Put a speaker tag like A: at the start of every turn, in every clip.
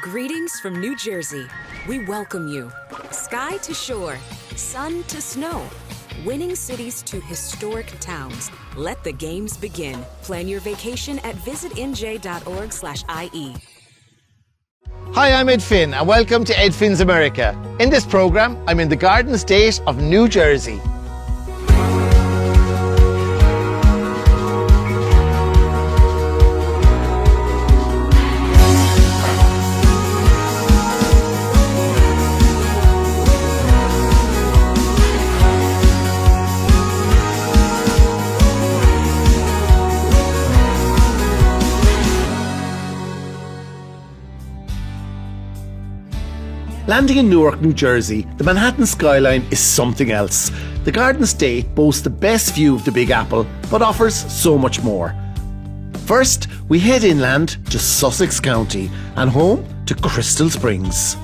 A: Greetings from New Jersey. We welcome you. Sky to shore, sun to snow, winning cities to historic towns. Let the games begin. Plan your vacation at visitnj.org/IE.
B: Hi, I'm Ed Finn and welcome to Ed Finn's America. In this program, I'm in the Garden State of New Jersey.
C: Landing in Newark, New Jersey, the Manhattan skyline is something else. The Garden State boasts the best view of the Big Apple, but offers so much more. First, we head inland to Sussex County and home to Crystal Springs.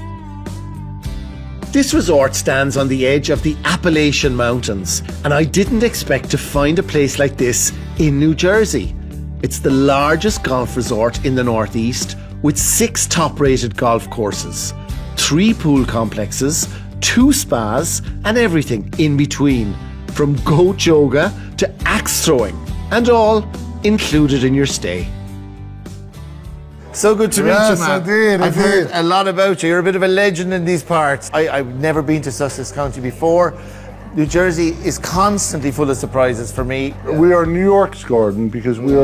C: This resort stands on the edge of the Appalachian Mountains, and I didn't expect to find a place like this in New Jersey. It's the largest golf resort in the Northeast, with 6 top-rated golf courses, 3 pool complexes, 2 spas, and everything in between, from goat yoga to axe throwing, and all included in your stay.
B: So good to meet you, man.
D: Indeed,
B: I've heard a lot about you. You're a bit of a legend in these parts. I've never been to Sussex County before. New Jersey is constantly full of surprises for me.
D: We are New York's garden because we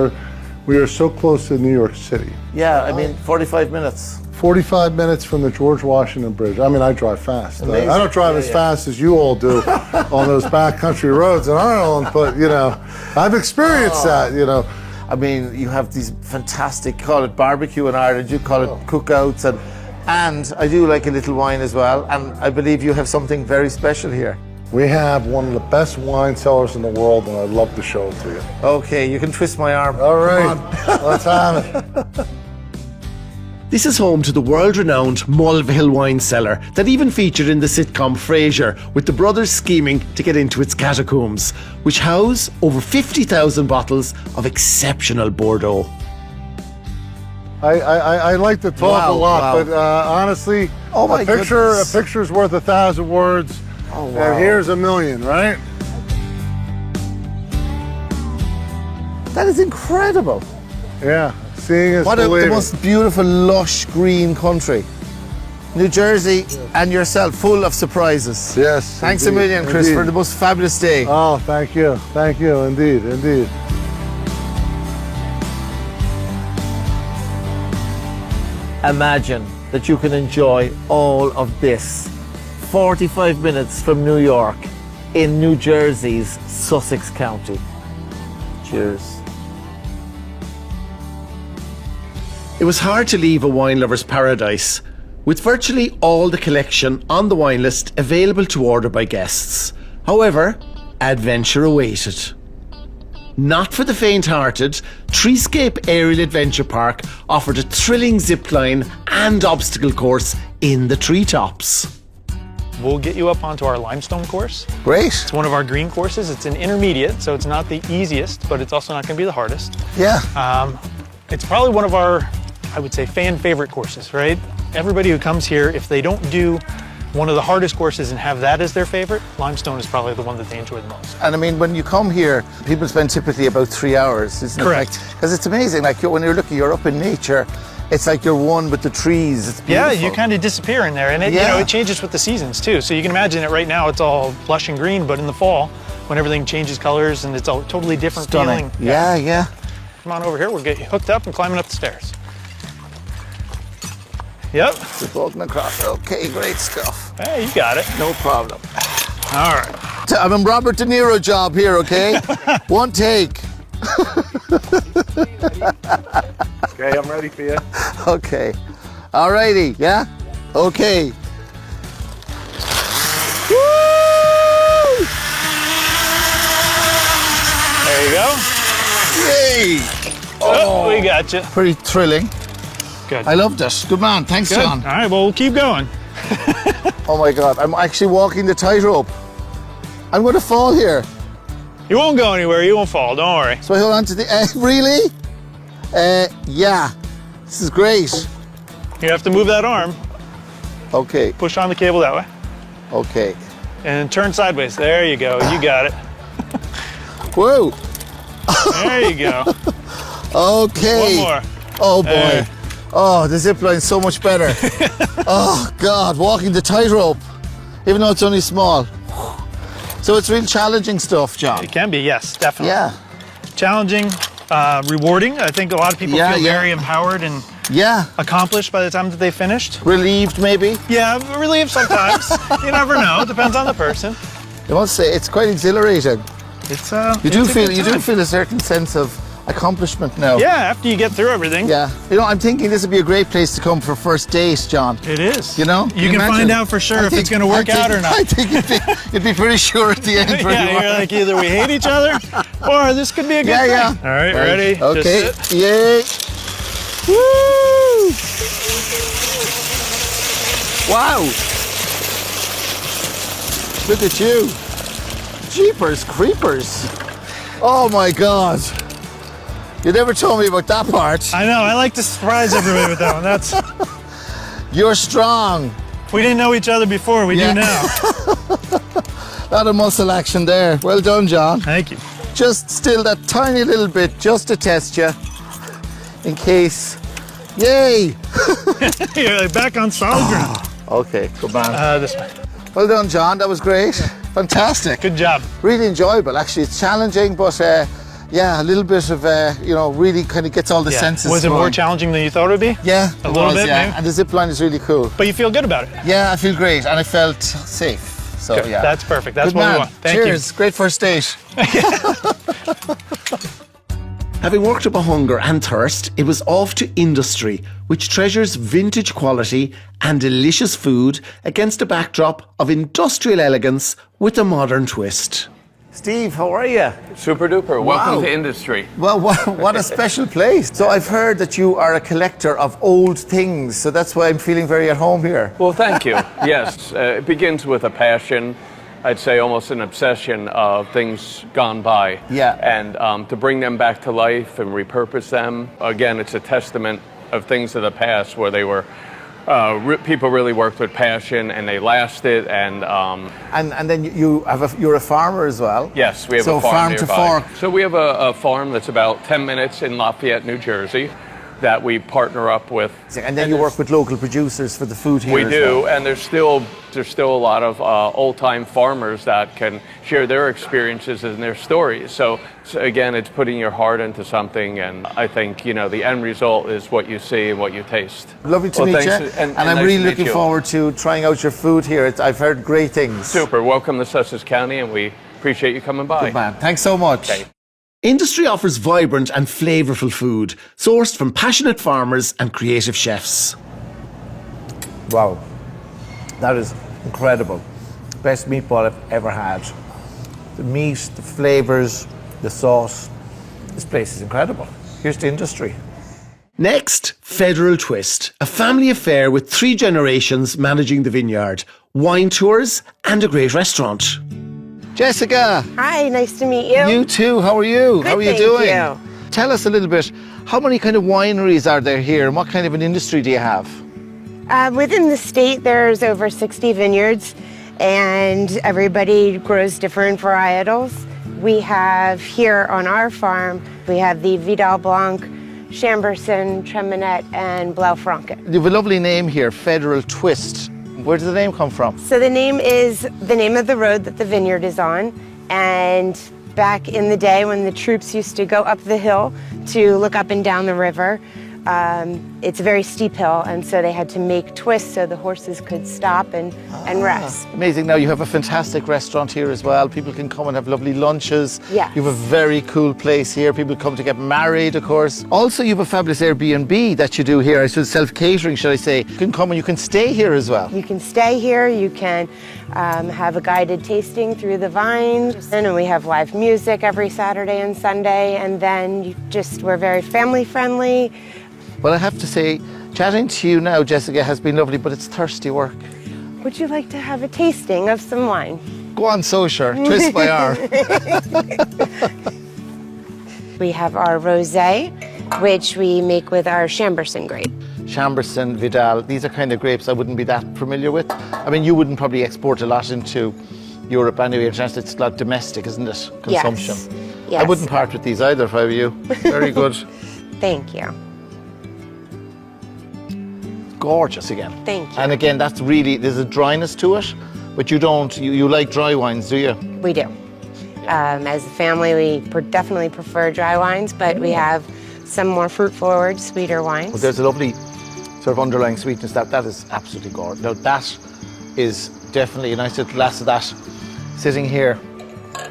D: are so close to New York City.
B: Yeah, I mean, 45 minutes.
D: 45 minutes from the George Washington Bridge. I mean, I drive fast.
B: Amazing.
D: I don't drive as fast as you all do on those backcountry roads in Ireland, but, you know, I've experienced that, you know.
B: I mean, you have these fantastic, call it barbecue in Ireland, you call it cookouts, and I do like a little wine as well, and I believe you have something very special here.
D: We have one of the best wine cellars in the world, and I'd love to show it to you.
B: Okay, you can twist my arm.
D: All right, let's have it.
C: This is home to the world-renowned Mulvihill wine cellar that even featured in the sitcom Frasier, with the brothers scheming to get into its catacombs, which house over 50,000 bottles of exceptional Bordeaux.
D: I like to talk a lot, but honestly, a picture's worth 1,000 words, and here's 1,000,000, right?
B: That is incredible.
D: Yeah. Seeing is
B: what
D: believing.
B: The most beautiful, lush, green country. New Jersey and yourself, full of surprises.
D: Yes.
B: Thanks
D: indeed,
B: a million, Chris,
D: indeed.
B: for the most fabulous day.
D: Oh, thank you. Thank you, indeed, indeed.
B: Imagine that you can enjoy all of this 45 minutes from New York in New Jersey's Sussex County. Cheers.
C: It was hard to leave a wine lover's paradise, with virtually all the collection on the wine list available to order by guests. However, adventure awaited. Not for the faint-hearted, Treescape Aerial Adventure Park offered a thrilling zipline and obstacle course in the treetops.
E: We'll get you up onto our limestone course.
B: Great.
E: It's one of our green courses. It's an intermediate, so it's not the easiest, but it's also not going to be the hardest.
B: Yeah.
E: It's probably one of our, I would say, fan favorite courses, right? Everybody who comes here, if they don't do one of the hardest courses and have that as their favorite, limestone is probably the one that they enjoy the most.
B: And I mean, when you come here, people spend typically about 3 hours, isn't it?
E: Correct.
B: Because it's amazing. Like when you're looking, you're up in nature. It's like you're one with the trees. It's beautiful.
E: Yeah, you kind of disappear in there, and it, you know, it changes with the seasons too. So you can imagine it right now, it's all lush and green, but in the fall, when everything changes colors and it's a totally different
B: Stunning.
E: feeling.
B: Yeah, yeah.
E: Come on over here, we'll get you hooked up and climbing up the stairs. Yep.
B: Just walking across. Okay, great stuff.
E: Hey, you got it.
B: No problem.
E: All right.
B: I'm a Robert De Niro job here, okay? One take.
D: Okay, I'm ready for you.
B: Okay. All righty, yeah? Okay. Woo!
E: There you go.
B: Yay!
E: Oh, we got you.
B: Pretty thrilling.
E: Good.
B: I loved it. Good man. Thanks,
E: Good.
B: John.
E: All right, well, we'll keep going.
B: Oh my God, I'm actually walking the tightrope. I'm going to fall here.
E: You won't go anywhere. You won't fall. Don't worry.
B: So I hold on to the, really? Yeah, this is great.
E: You have to move that arm.
C: Okay,
E: Push on the cable that way.
C: okay.
E: And turn sideways. There you go. You got it.
C: Whoa,
E: There you go.
C: okay.
E: One more.
C: Oh boy.
E: There.
C: Oh, the zip line's so much better. Oh God, walking the tightrope, even though it's only small. So it's real challenging stuff, John.
E: It can be, yes, definitely.
C: Yeah,
E: Challenging, rewarding. I think a lot of people
C: Yeah,
E: feel
C: yeah.
E: very empowered and
C: yeah.
E: accomplished by the time that they finished.
C: Relieved, maybe.
E: Yeah, relieved sometimes. You never know. Depends on the person.
C: I must say, it's quite exhilarating.
E: It's
C: You do
E: it's a
C: feel
E: good
C: you do
E: time.
C: feel a certain sense of accomplishment now.
E: Yeah, after you get through everything.
C: Yeah. You know, I'm thinking this would be a great place to come for first date, John.
E: It is.
C: You know?
E: You can
C: imagine?
E: find out for sure
C: I
E: if it's
C: think-
E: going to work
C: I think-
E: out or not.
C: I think you'd be pretty sure at the end. where
E: Yeah,
C: you
E: you're
C: are.
E: like either we hate each other or this could be a good
C: Yeah,
E: thing.
C: yeah.
E: All right, ready?
C: Okay.
E: Just sit.
C: Yay. Woo! Wow. Look at you. Jeepers creepers. Oh my God. You never told me about that part.
E: I know. I like to surprise everybody with that one. That's
C: You're strong.
E: we didn't know each other before. We
C: Yeah.
E: do now.
C: Lot of muscle action there. Well done, John.
E: Thank you.
C: Just still that tiny little bit just to test you. In case. Yay.
E: You're like back on solid ground.
C: Okay, good man.
E: This way.
C: Well done, John. That was great. Fantastic.
E: Good job.
C: Really enjoyable. Actually, it's challenging, but yeah, a little bit of really kind of gets all the
E: Yeah.
C: senses.
E: Was it more
C: going.
E: challenging than you thought it would be?
C: Yeah,
E: A
C: it
E: little
C: was,
E: bit,
C: yeah.
E: maybe?
C: And the zip line is really cool.
E: But you feel good about it.
C: Yeah, I feel great, and I felt safe. So
E: Good.
C: yeah,
E: That's perfect. That's
C: good
E: what
C: man.
E: we want. Thank
C: Cheers. Great first date.
F: Having worked up a hunger and thirst, it was off to industry, which treasures vintage quality and delicious food against a backdrop of industrial elegance with a modern twist.
C: Steve, how are you?
G: Super duper.
C: Wow.
G: Welcome to industry.
C: Well, what a special place. So I've heard that you are a collector of old things, so that's why I'm feeling very at home here.
G: Well, thank you. Yes, it begins with a passion. I'd say almost an obsession of things gone by.
C: Yeah.
G: And to bring them back to life and repurpose them. Again, it's a testament of things of the past where they were, people really worked with passion and they lasted. And
C: And then you're a farmer as well.
G: yes, we have
C: so
G: a farm
C: to
G: nearby.
C: fork.
G: So we have a farm that's about 10 minutes in Lafayette, New Jersey, that we partner up with.
C: And then you work with local producers for the food here.
G: We
C: as
G: do,
C: well.
G: and there's still a lot of old-time farmers that can share their experiences and their stories. So again, it's putting your heart into something, and I think the end result is what you see and what you taste.
C: Lovely to meet you.
G: thanks,
C: And, I'm
G: nice
C: really
G: to meet
C: looking
G: you.
C: forward to trying out your food here. I've heard great things.
G: Super. Welcome to Sussex County, and we appreciate you coming by.
C: Good man. Thanks so much.
G: Okay.
F: Industry offers vibrant and flavourful food, sourced from passionate farmers and creative chefs.
C: Wow. That is incredible. Best meatball I've ever had. The meat, the flavours, the sauce. This place is incredible. Here's the industry.
F: Next, Federal Twist, a family affair with 3 generations managing the vineyard, wine tours and a great restaurant.
C: Jessica,
H: Hi, nice to meet you.
C: you too. How are you?
H: Good,
C: How are you
H: thank
C: doing?
H: you.
C: Tell us a little bit. How many kind of wineries are there here, and what kind of an industry do you have?
H: Within the state, there's over 60 vineyards, and everybody grows different varietals. We have here on our farm, we have the Vidal Blanc, Chamberson, Treminette, and Blaufränke.
C: You have a lovely name here, Federal Twist. Where did the name come from?
H: So the name is the name of the road that the vineyard is on, and back in the day when the troops used to go up the hill to look up and down the river, it's a very steep hill, and so they had to make twists so the horses could stop and rest.
C: Amazing. Now you have a fantastic restaurant here as well. People can come and have lovely lunches.
H: Yes.
C: You have a very cool place here. People come to get married, of course. Also, you have a fabulous Airbnb that you do here. I should self-catering, should I say. You can come and you can stay here as well.
H: You can stay here, you can have a guided tasting through the vines, and we have live music every Saturday and Sunday, and then we're very family friendly.
C: Well, I have to say, chatting to you now, Jessica, has been lovely, but it's thirsty work.
H: Would you like to have a tasting of some wine?
C: Go on, so sure. Twist my arm.
H: We have our rosé, which we make with our Chamberson grape.
B: Chamberson, Vidal. These are kind of grapes I wouldn't be that familiar with. I mean, you wouldn't probably export a lot into Europe anyway. It's a lot domestic, isn't it? Consumption.
H: Yes.
B: I wouldn't part with these either if I were you. Very good.
H: Thank you.
B: Gorgeous again.
H: Thank you.
B: And again, that's really, there's a dryness to it, but you don't, you like dry wines, do you?
H: We do. As a family, we definitely prefer dry wines, but we have some more fruit-forward, sweeter wines.
B: Well, there's a lovely sort of underlying sweetness that is absolutely gorgeous. Now that is definitely a nice little glass of that sitting here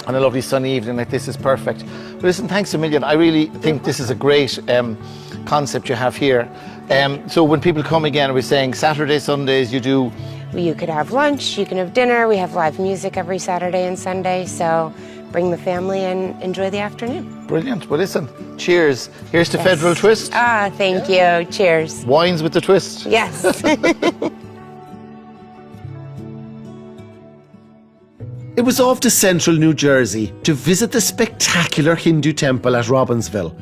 B: on a lovely sunny evening like this is perfect. But listen, thanks a million. I really think this is a great concept you have here. So when people come again, we're saying Saturday, Sundays, you do...
H: You could have lunch, you can have dinner. We have live music every Saturday and Sunday, so bring the family and enjoy the afternoon.
B: Brilliant. Well, listen, cheers. Here's to Federal Twist.
H: Thank you. Cheers.
B: Wines with the twist.
H: Yes.
C: It was off to central New Jersey to visit the spectacular Hindu temple at Robbinsville.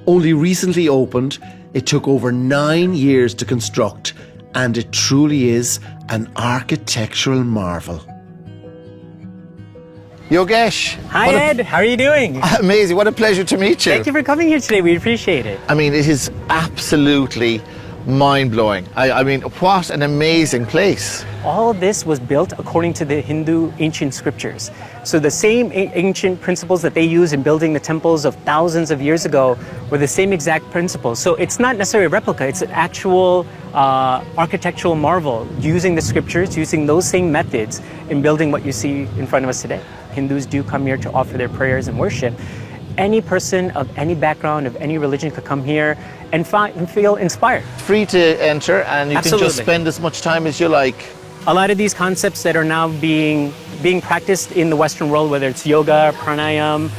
C: Only recently opened, it took over 9 years to construct, and it truly is an architectural marvel.
B: Yogesh.
I: Hi Ed, how are you doing?
B: Amazing, what a pleasure to meet you.
I: Thank you for coming here today, we appreciate it.
B: I mean, it is absolutely mind-blowing. I mean, what an amazing place.
I: All this was built according to the Hindu ancient scriptures. So the same ancient principles that they used in building the temples of thousands of years ago were the same exact principles. So it's not necessarily a replica, it's an actual architectural marvel using the scriptures, using those same methods in building what you see in front of us today. Hindus do come here to offer their prayers and worship. Any person of any background, of any religion could come here and feel inspired.
B: Free to enter and you
I: Absolutely.
B: can just spend as much time as you like.
I: A lot of these concepts that are now being practiced in the Western world, whether it's yoga, pranayam,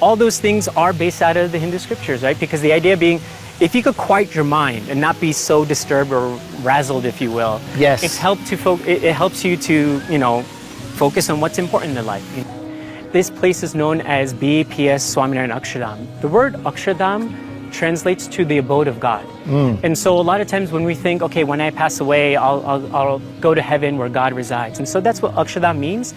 I: all those things are based out of the Hindu scriptures, right? Because the idea being, if you could quiet your mind and not be so disturbed or razzled, if you will,
B: yes,
I: it helps you to, focus on what's important in life. This place is known as BAPS Swaminarayan Akshardham. The word Akshardham translates to the abode of God. And so a lot of times when we think, okay, when I pass away, I'll go to heaven where God resides. And so that's what Akshardham means.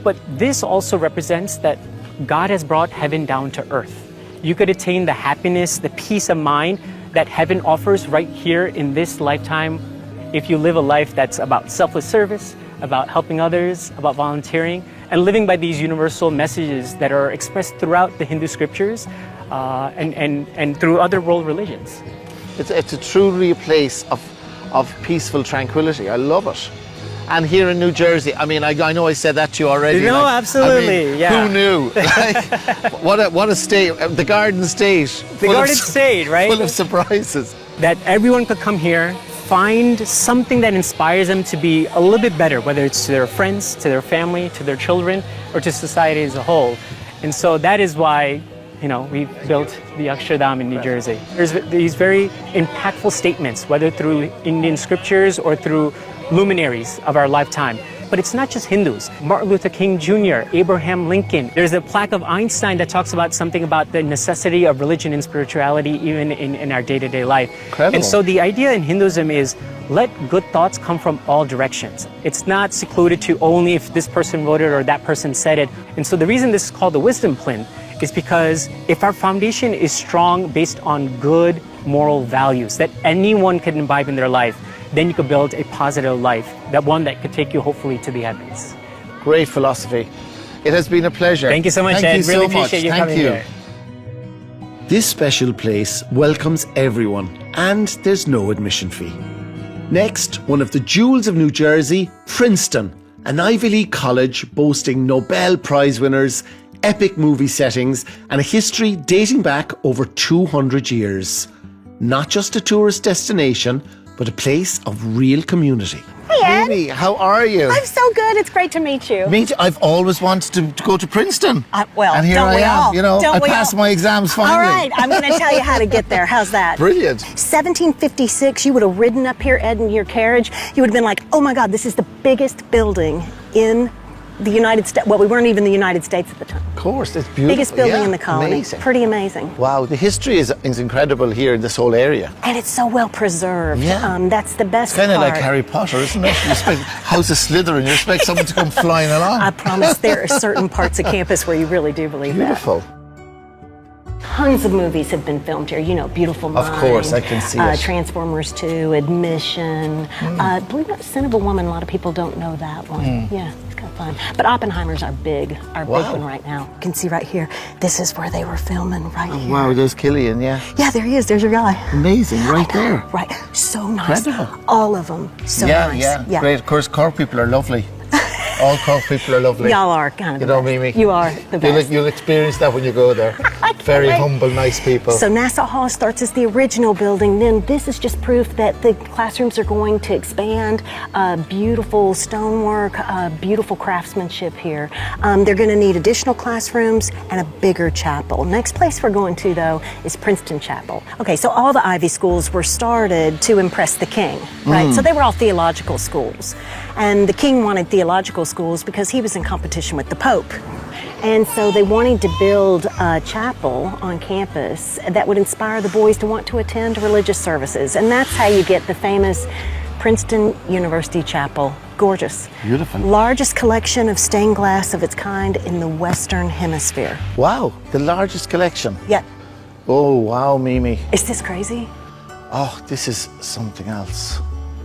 I: But this also represents that God has brought heaven down to earth. You could attain the happiness, the peace of mind that heaven offers right here in this lifetime if you live a life that's about selfless service, about helping others, about volunteering, and living by these universal messages that are expressed throughout the Hindu scriptures and through other world religions.
B: It's truly a place of peaceful tranquility. I love it. And here in New Jersey, I mean, I know I said that to you already.
I: No, absolutely,
B: I mean,
I: yeah.
B: Who knew? What a state, the Garden State.
I: The Garden State, right?
B: Full of surprises.
I: That everyone could come here, find something that inspires them to be a little bit better, whether it's to their friends, to their family, to their children, or to society as a whole. And so that is why, we built the Akshardham in New Jersey. There's these very impactful statements, whether through Indian scriptures or through luminaries of our lifetime. But it's not just Hindus. Martin Luther King Jr., Abraham Lincoln. There's a plaque of Einstein that talks about something about the necessity of religion and spirituality even in our day-to-day life.
B: Incredible.
I: And so the idea in Hinduism is let good thoughts come from all directions. It's not secluded to only if this person wrote it or that person said it. And so the reason this is called the wisdom plinth is because if our foundation is strong based on good moral values that anyone can imbibe in their life, then you could build a positive life, that one that could take you hopefully to the heavens.
B: Great philosophy. It has been a pleasure.
I: Thank you so much,
B: Thank
I: Ed.
B: you
I: Really
B: so
I: appreciate you
B: much.
I: coming here.
C: This special place welcomes everyone, and there's no admission fee. Next, one of the jewels of New Jersey, Princeton, an Ivy League college boasting Nobel Prize winners, epic movie settings, and a history dating back over 200 years. Not just a tourist destination, but a place of real community.
J: Hey, Ed.
B: Amy, how are you?
J: I'm so good. It's great to meet you.
B: Me too. I've always wanted to go to Princeton.
J: Well,
B: and here
J: don't
B: I
J: we
B: am.
J: all? Don't
B: I
J: we
B: passed
J: all?
B: my exams finally.
J: All right, I'm going to tell you how to get there. How's that?
B: Brilliant.
J: 1756, you would have ridden up here, Ed, in your carriage. You would have been like, oh my God, this is the biggest building in the United States. Well, we weren't even the United States at the time.
B: Of course, it's beautiful.
J: Biggest building
B: Yeah,
J: in the colony.
B: Amazing.
J: Pretty amazing.
B: Wow, the history is incredible here in this whole area.
J: And it's so well preserved.
B: Yeah.
J: That's the best
B: Kind of
J: part.
B: like Harry Potter, isn't it? You expect House of Slytherin, you expect someone to come flying along.
J: I promise there are certain parts of campus where you really do believe
B: Beautiful.
J: that. Tons of movies have been filmed here. You know, Beautiful Mind.
B: Of course, I can see it.
J: Transformers 2, Admission. Believe it or not, Sin of a Woman, a lot of people don't know that one. Yeah, it's kind of fun. But Oppenheimer's our big one right now. You can see right here, this is where they were filming right here.
B: Wow, there's Killian, yeah.
J: Yeah, there he is. There's your guy.
B: Amazing, right there.
J: Right. So nice.
B: Incredible.
J: All of them. So nice.
B: Yeah, great. Of course, Cork people are lovely. All Cork people are lovely.
J: Y'all are kind of
B: You
J: the
B: know,
J: best.
B: Mimi?
J: You are the best.
B: You'll experience that when you go there. Very humble, nice people.
J: So Nassau Hall starts as the original building. Then this is just proof that the classrooms are going to expand. Beautiful stonework, beautiful craftsmanship here. They're going to need additional classrooms and a bigger chapel. Next place we're going to, though, is Princeton Chapel. Okay, so all the Ivy schools were started to impress the king, right? So they were all theological schools. And the king wanted theological schools because he was in competition with the Pope. And so they wanted to build a chapel on campus that would inspire the boys to want to attend religious services. And that's how you get the famous Princeton University Chapel. Gorgeous.
B: Beautiful.
J: Largest collection of stained glass of its kind in the Western Hemisphere.
B: Wow, the largest collection.
J: Yeah.
B: Oh, wow, Mimi.
J: Is this crazy?
B: Oh, this is something else.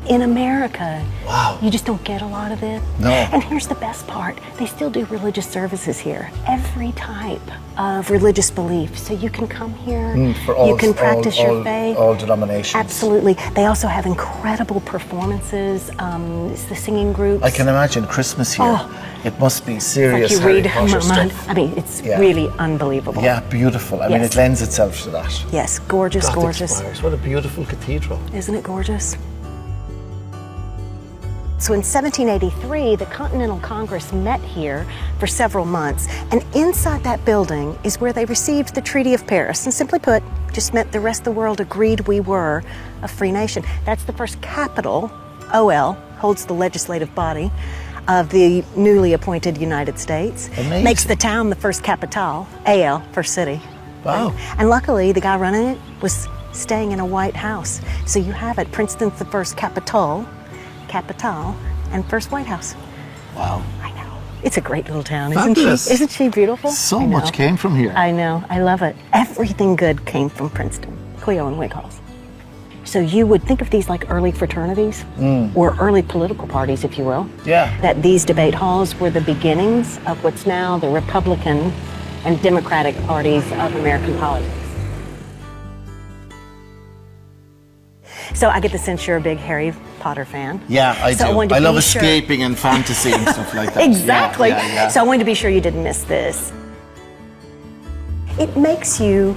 J: In America,
B: Wow.
J: you just don't get a lot of it.
B: No.
J: And here's the best part. They still do religious services here. Every type of religious belief. So you can come here, you can practice your faith.
B: All denominations.
J: Absolutely. They also have incredible performances. It's the singing groups.
B: I can imagine Christmas here.
J: Oh.
B: It must be
J: It's
B: serious
J: like you
B: Harry
J: read
B: Potter
J: my mind.
B: stuff.
J: I mean, it's
B: Yeah.
J: really unbelievable.
B: Yeah, beautiful. I mean,
J: Yes.
B: it lends itself to that.
J: Yes, gorgeous,
B: Gothic
J: gorgeous.
B: spires. What a beautiful cathedral.
J: Isn't it gorgeous? So in 1783, the Continental Congress met here for several months, and inside that building is where they received the Treaty of Paris. And simply put, just meant the rest of the world agreed we were a free nation. That's the first capital, OL, holds the legislative body of the newly appointed United States.
B: Amazing.
J: Makes the town the first capitale, AL, first city.
B: Wow.
J: And luckily, the guy running it was staying in a White House. So you have it, Princeton's the first capital, and first White House.
B: Wow.
J: I know. It's a great little town,
B: Fabulous.
J: isn't she? Isn't she beautiful?
B: So
J: I know.
B: much came from here.
J: I know. I love it. Everything good came from Princeton, Clio and Whig halls. So you would think of these like early fraternities or early political parties, if you will.
B: Yeah.
J: That these debate halls were the beginnings of what's now the Republican and Democratic parties of American politics. So I get the sense you're a big Harry Potter fan.
B: Yeah, I
J: So I
B: do.
J: wanted to
B: I love
J: be sure-
B: escaping and fantasy and stuff like that.
J: Exactly.
B: Yeah.
J: So I wanted to be sure you didn't miss this. It makes you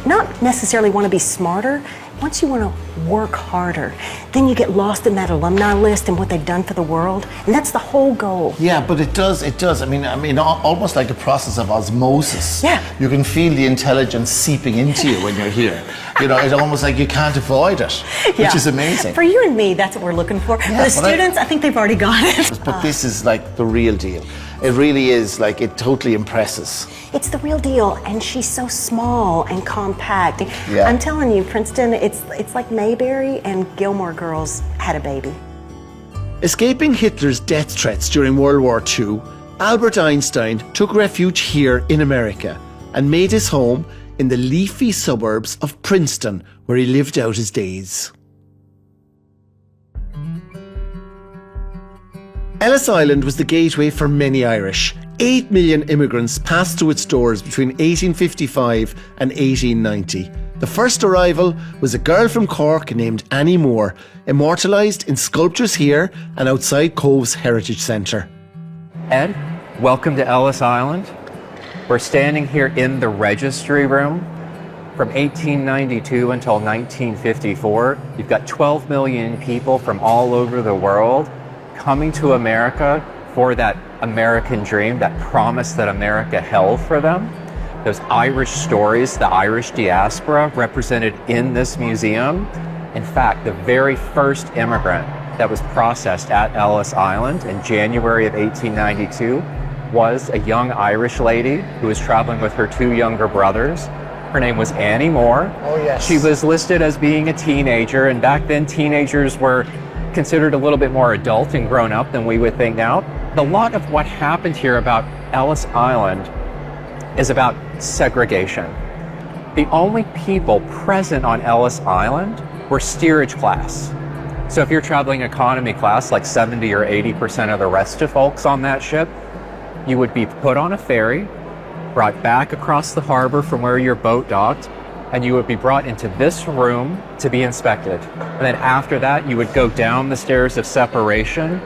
J: not necessarily want to be smarter. Once you want to work harder, then you get lost in that alumni list and what they've done for the world, and that's the whole goal.
B: Yeah, but it does. I mean, almost like a process of osmosis.
J: Yeah.
B: You can feel the intelligence seeping into you when you're here. You know, it's almost like you can't avoid it, which
J: Yeah.
B: is amazing.
J: For you and me, that's what we're looking for. For the
B: but
J: students, I think they've already got it.
B: But this is like the real deal. It really is, like, it totally impresses.
J: It's the real deal, and she's so small and compact.
B: Yeah.
J: I'm telling you, Princeton, it's like Mayberry and Gilmore Girls had a baby.
C: Escaping Hitler's death threats during World War II, Albert Einstein took refuge here in America and made his home in the leafy suburbs of Princeton, where he lived out his days. Ellis Island was the gateway for many Irish. 8 million immigrants passed through its doors between 1855 and 1890. The first arrival was a girl from Cork named Annie Moore, immortalised in sculptures here and outside Cove's Heritage Centre.
K: Ed, welcome to Ellis Island. We're standing here in the registry room. From 1892 until 1954, you've got 12 million people from all over the world coming to America for that American dream, that promise that America held for them. Those Irish stories, the Irish diaspora represented in this museum. In fact, the very first immigrant that was processed at Ellis Island in January of 1892 was a young Irish lady who was traveling with her 2 younger brothers. Her name was Annie Moore.
B: Oh, yes.
K: She was listed as being a teenager, and back then teenagers were considered a little bit more adult and grown up than we would think now. A lot of what happened here about Ellis Island is about segregation. The only people present on Ellis Island were steerage class. So if you're traveling economy class, like 70 or 80% of the rest of folks on that ship, you would be put on a ferry, brought back across the harbor from where your boat docked, and you would be brought into this room to be inspected. And then after that, you would go down the stairs of separation.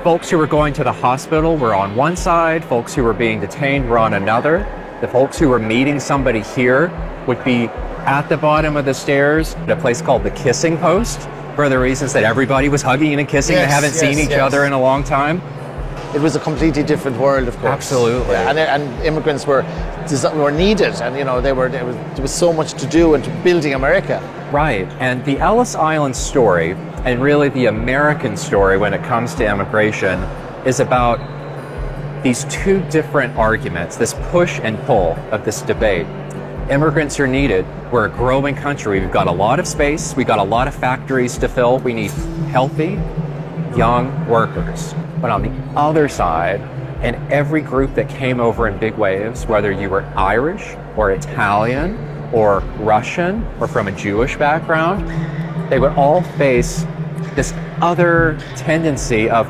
K: Folks who were going to the hospital were on one side, folks who were being detained were on another. The folks who were meeting somebody here would be at the bottom of the stairs at a place called the Kissing Post, for the reasons that everybody was hugging and kissing. They haven't seen each other in a long time.
B: It was a completely different world, of course.
K: Absolutely.
B: Yeah, and immigrants were needed, and there was so much to do in building America.
K: Right, and the Ellis Island story, and really the American story when it comes to immigration, is about these 2 different arguments, this push and pull of this debate. Immigrants are needed. We're a growing country. We've got a lot of space. We've got a lot of factories to fill. We need healthy, young workers. But on the other side, in every group that came over in big waves, whether you were Irish or Italian or Russian or from a Jewish background, they would all face this other tendency of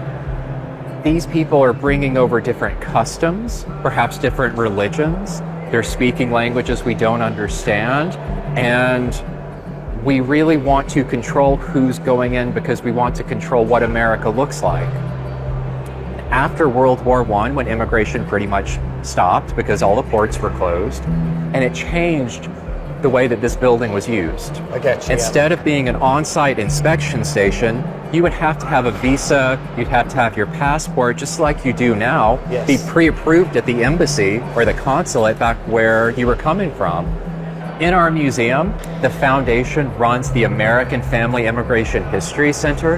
K: these people are bringing over different customs, perhaps different religions. They're speaking languages we don't understand, and we really want to control who's going in because we want to control what America looks like. After World War I, when immigration pretty much stopped because all the ports were closed, and it changed the way that this building was used.
B: I get you.
K: Instead of being an on-site inspection station, you would have to have a visa, you'd have to have your passport, just like you do now, be pre-approved at the embassy or the consulate back where you were coming from. In our museum, the foundation runs the American Family Immigration History Center.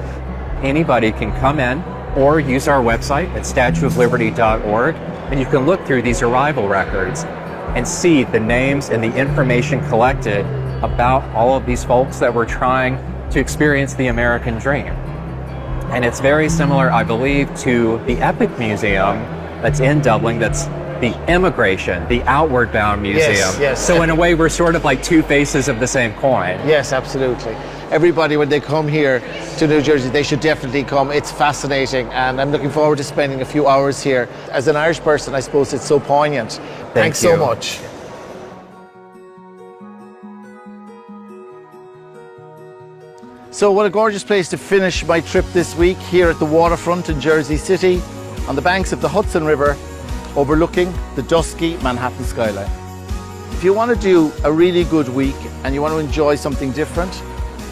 K: Anybody can come in or use our website at statueofliberty.org, and you can look through these arrival records and see the names and the information collected about all of these folks that were trying to experience the American dream. And it's very similar, I believe, to the Epic Museum that's in Dublin, that's the immigration, the outward bound museum.
B: Yes.
K: So in a way, we're sort of like 2 faces of the same coin.
B: Yes, absolutely. Everybody, when they come here to New Jersey, they should definitely come. It's fascinating, and I'm looking forward to spending a few hours here. As an Irish person, I suppose it's so poignant. Thanks so much. So what a gorgeous place to finish my trip this week, here at the waterfront in Jersey City, on the banks of the Hudson River, overlooking the dusky Manhattan skyline. If you want to do a really good week and you want to enjoy something different,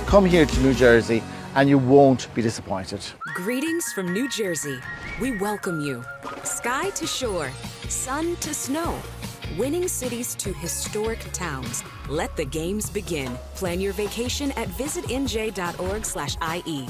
B: come here to New Jersey and you won't be disappointed.
A: Greetings from New Jersey. We welcome you. Sky to shore, sun to snow, winning cities to historic towns. Let the games begin. Plan your vacation at visitnj.org/IE.